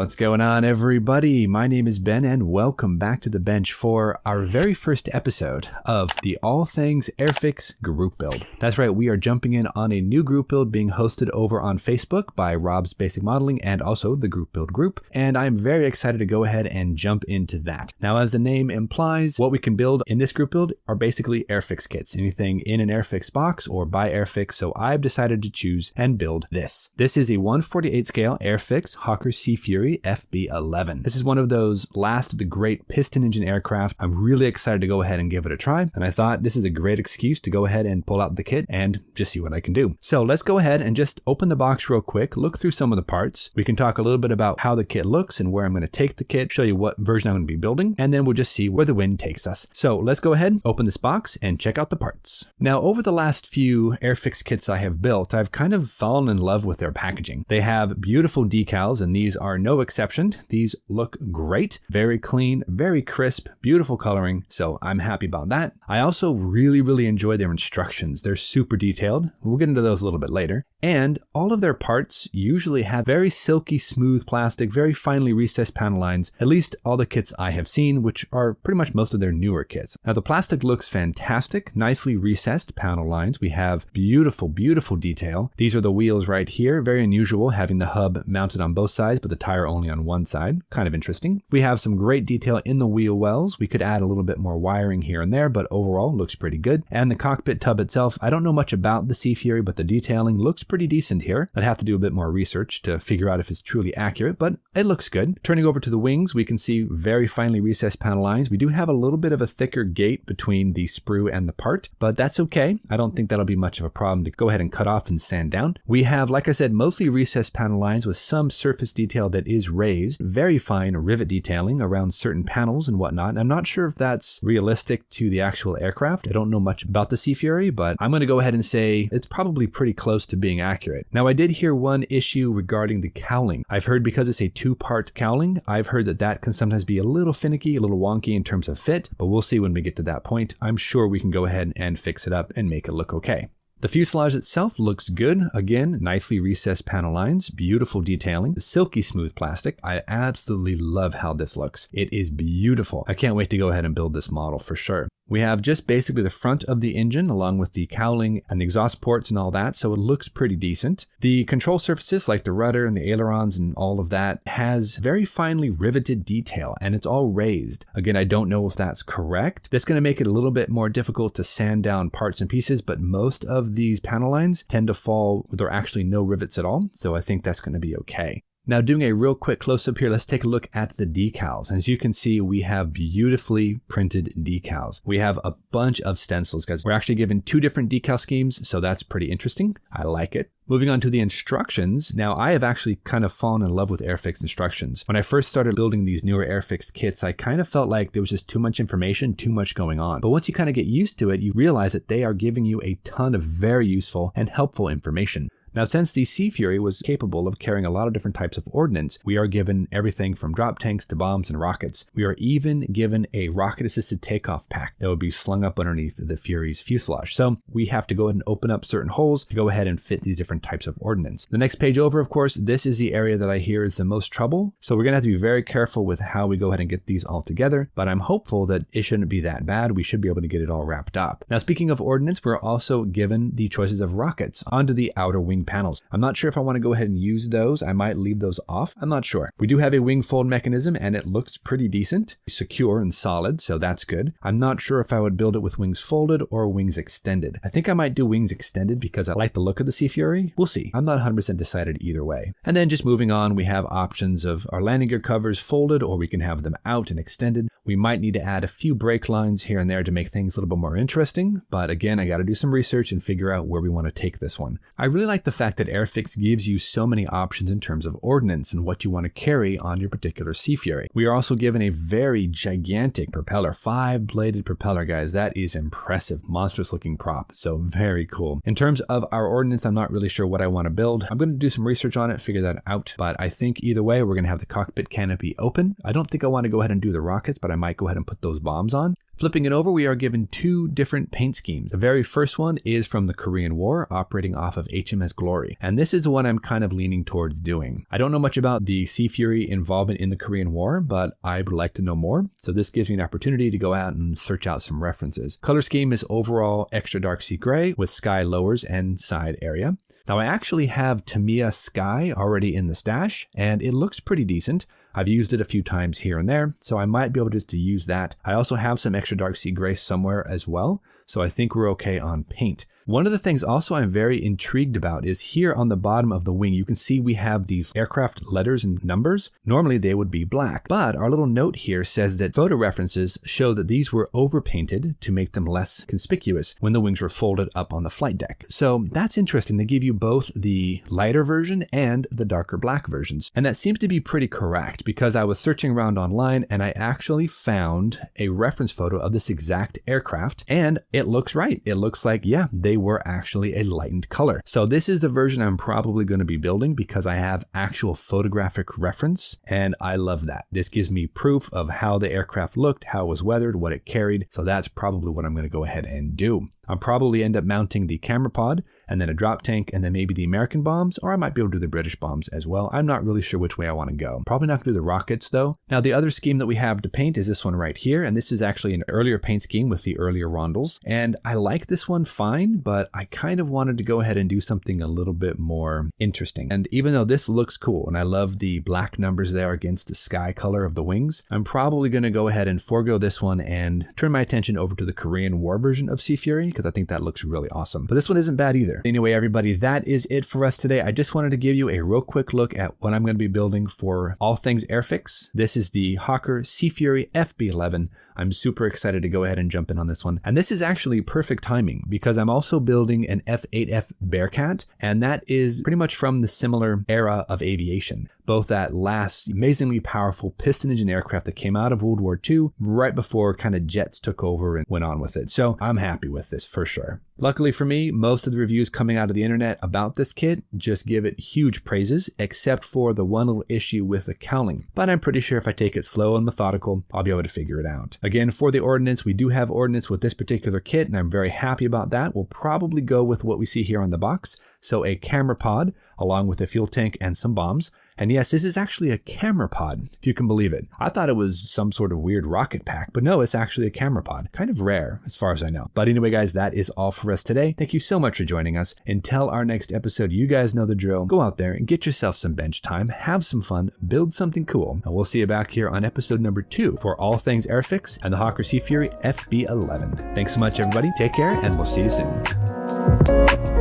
What's going on, everybody? My name is Ben and welcome back to the bench for our very first episode of the All Things Airfix group build. That's right, we are jumping in on a new group build being hosted over on Facebook by Rob's Basic Modeling and also the group build group, and I'm very excited to go ahead and jump into that. Now, as the name implies, what we can build in this group build are basically Airfix kits, anything in an Airfix box or by Airfix, so I've decided to choose and build this. This is a 1/48 scale Airfix Hawker Sea Fury Ep.1. This is one of those last of the great piston engine aircraft. I'm really excited to go ahead and give it a try, and I thought this is a great excuse to go ahead and pull out the kit and just see what I can do. So let's go ahead and just open the box real quick, look through some of the parts. We can talk a little bit about how the kit looks and where I'm going to take the kit, show you what version I'm going to be building, and then we'll just see where the wind takes us. So let's go ahead, open this box, and check out the parts. Now, over the last few Airfix kits I have built, I've kind of fallen in love with their packaging. They have beautiful decals, and these are no exception. These look great, very clean, very crisp, beautiful coloring, so I'm happy about that. I also really enjoy their instructions. They're super detailed. We'll get into those a little bit later. And all of their parts usually have very silky smooth plastic, very finely recessed panel lines, at least all the kits I have seen, which are pretty much most of their newer kits. Now, the plastic looks fantastic, nicely recessed panel lines. We have beautiful detail. These are the wheels right here, very unusual having the hub mounted on both sides, but the tire only on one side, kind of interesting. We have some great detail in the wheel wells. We could add a little bit more wiring here and there, but overall looks pretty good. And the cockpit tub itself, I don't know much about the Sea Fury, but the detailing looks pretty decent here. I'd have to do a bit more research to figure out if it's truly accurate, but it looks good. Turning over to the wings, we can see very finely recessed panel lines. We do have a little bit of a thicker gate between the sprue and the part, but that's okay. I don't think that'll be much of a problem to go ahead and cut off and sand down. We have, like I said, mostly recessed panel lines with some surface detail that is raised, very fine rivet detailing around certain panels and whatnot. I'm not sure if that's realistic to the actual aircraft. I don't know much about the Sea Fury, but I'm going to go ahead and say it's probably pretty close to being accurate. Now, I did hear one issue regarding the cowling. I've heard because it's a two-part cowling, I've heard that can sometimes be a little finicky, a little wonky in terms of fit, but we'll see when we get to that point. I'm sure we can go ahead and fix it up and make it look okay. The fuselage itself looks good. Again, nicely recessed panel lines, beautiful detailing, silky smooth plastic. I absolutely love how this looks. It is beautiful. I can't wait to go ahead and build this model for sure. We have just basically the front of the engine along with the cowling and the exhaust ports and all that, so it looks pretty decent. The control surfaces like the rudder and the ailerons and all of that has very finely riveted detail, and it's all raised. Again, I don't know if that's correct. That's going to make it a little bit more difficult to sand down parts and pieces, but most of these panel lines tend to fall with actually no rivets at all, so I think that's going to be okay. Now, doing a real quick close-up here, let's take a look at the decals. And as you can see, we have beautifully printed decals. We have a bunch of stencils, guys. We're actually given two different decal schemes, so that's pretty interesting. I like it. Moving on to the instructions. Now, I have actually kind of fallen in love with Airfix instructions. When I first started building these newer Airfix kits, I kind of felt like there was just too much information, too much going on. But once you kind of get used to it, you realize that they are giving you a ton of very useful and helpful information. Now, since the Sea Fury was capable of carrying a lot of different types of ordnance, we are given everything from drop tanks to bombs and rockets. We are even given a rocket-assisted takeoff pack that would be slung up underneath the Fury's fuselage. So we have to go ahead and open up certain holes to go ahead and fit these different types of ordnance. The next page over, of course, this is the area that I hear is the most trouble. So we're going to have to be very careful with how we go ahead and get these all together, but I'm hopeful that it shouldn't be that bad. We should be able to get it all wrapped up. Now, speaking of ordnance, we're also given the choices of rockets onto the outer wing panels. I'm not sure if I want to go ahead and use those. I might leave those off. I'm not sure. We do have a wing fold mechanism and it looks pretty decent, secure and solid, so that's good. I'm not sure if I would build it with wings folded or wings extended. I think I might do wings extended because I like the look of the Sea Fury. We'll see. I'm not 100% decided either way. And then just moving on, we have options of our landing gear covers folded, or we can have them out and extended. We might need to add a few brake lines here and there to make things a little bit more interesting. But again, I got to do some research and figure out where we want to take this one. I really like the fact that Airfix gives you so many options in terms of ordnance and what you want to carry on your particular Sea Fury. We are also given a very gigantic propeller, 5-bladed propeller, guys. That is impressive, monstrous looking prop. So very cool. In terms of our ordnance, I'm not really sure what I want to build. I'm going to do some research on it, figure that out. But I think either way, we're going to have the cockpit canopy open. I don't think I want to go ahead and do the rockets, but I might go ahead and put those bombs on. Flipping it over, we are given two different paint schemes. The very first one is from the Korean War, operating off of HMS Glory. And this is the one I'm kind of leaning towards doing. I don't know much about the Sea Fury involvement in the Korean War, but I would like to know more. So this gives me an opportunity to go out and search out some references. Color scheme is overall extra dark sea gray with sky lowers and side area. Now I actually have Tamiya Sky already in the stash, and it looks pretty decent. I've used it a few times here and there, so I might be able just to use that. I also have some extra dark sea gray somewhere as well, so I think we're okay on paint. One of the things also I'm very intrigued about is here on the bottom of the wing, you can see we have these aircraft letters and numbers. Normally they would be black, but our little note here says that photo references show that these were overpainted to make them less conspicuous when the wings were folded up on the flight deck. So that's interesting. They give you both the lighter version and the darker black versions. And that seems to be pretty correct because I was searching around online and I actually found a reference photo of this exact aircraft and it looks right. It looks like, yeah, they were actually a lightened color. So this is the version I'm probably going to be building because I have actual photographic reference and I love that. This gives me proof of how the aircraft looked, how it was weathered, what it carried. So that's probably what I'm going to go ahead and do. I'll probably end up mounting the camera pod and then a drop tank and then maybe the American bombs, or I might be able to do the British bombs as well. I'm not really sure which way I want to go. Probably not going to do the rockets though. Now the other scheme that we have to paint is this one right here. And this is actually an earlier paint scheme with the earlier rondels. And I like this one fine, but I kind of wanted to go ahead and do something a little bit more interesting. And even though this looks cool and I love the black numbers there against the sky color of the wings, I'm probably going to go ahead and forego this one and turn my attention over to the Korean War version of Sea Fury because I think that looks really awesome. But this one isn't bad either. Anyway, everybody, that is it for us today. I just wanted to give you a real quick look at what I'm going to be building for All Things Airfix. This is the Hawker Sea Fury FB11. I'm super excited to go ahead and jump in on this one. And this is actually perfect timing because I'm also building an F-8F Bearcat, and that is pretty much from the similar era of aviation. Both that last amazingly powerful piston engine aircraft that came out of World War II right before kind of jets took over and went on with it. So I'm happy with this for sure. Luckily for me, most of the reviews coming out of the internet about this kit just give it huge praises, except for the one little issue with the cowling. But I'm pretty sure if I take it slow and methodical, I'll be able to figure it out. Again, for the Ordinance, we do have Ordinance with this particular kit, and I'm very happy about that. We'll probably go with what we see here on the box. So a camera pod, along with a fuel tank and some bombs. And yes, this is actually a camera pod, if you can believe it. I thought it was some sort of weird rocket pack, but no, it's actually a camera pod. Kind of rare, as far as I know. But anyway, guys, that is all for us today. Thank you so much for joining us. Until our next episode, you guys know the drill. Go out there and get yourself some bench time, have some fun, build something cool. And we'll see you back here on episode number 2 for All Things Airfix and the Hawker Sea Fury FB11. Thanks so much, everybody. Take care, and we'll see you soon.